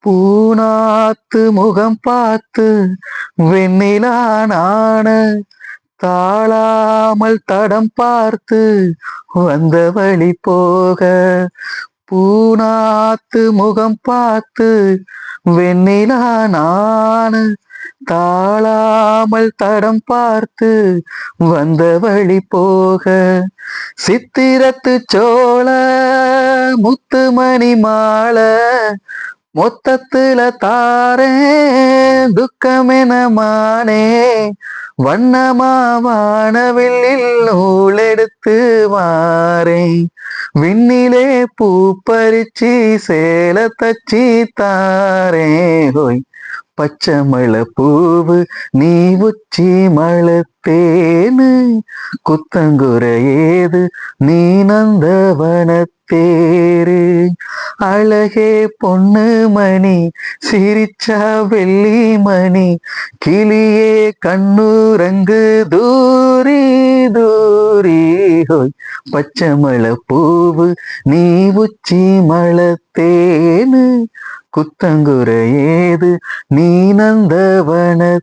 பூனாத்து முகம் பார்த்து வெண்ணிலா நாண தாழாமல் தடம் பார்த்து வந்த வழி போக. பூனாத்து முகம் பார்த்து வெண்ணிலா நாண தாழாமல் தடம் பார்த்து வந்த வழி போக. சித்திரத்து சோழ முத்துமணி மாலை மொத்தத்துல தாரேன் துக்கமென மானே. வண்ணமா வானவில்லில் நூலெடுத்து வாரேன். விண்ணிலே பூ பறிச்சி சேல தச்சி தாரேன். ஹோய் பச்சை மலை பூவு நீ உச்சி மலத்தேனு குத்தங்குறையேது நீ நந்தவனத்தேரு. அழகே பொண்ணு மணி சிரிச்சா வெள்ளி மணி கிளியே கண்ணுரங்கு தூரி தூரி. ஹோய் பச்சை மலை பூவு நீ உச்சி மலத்தேனு குத்தங்குறையேது நீ நந்தவனத்தேரு.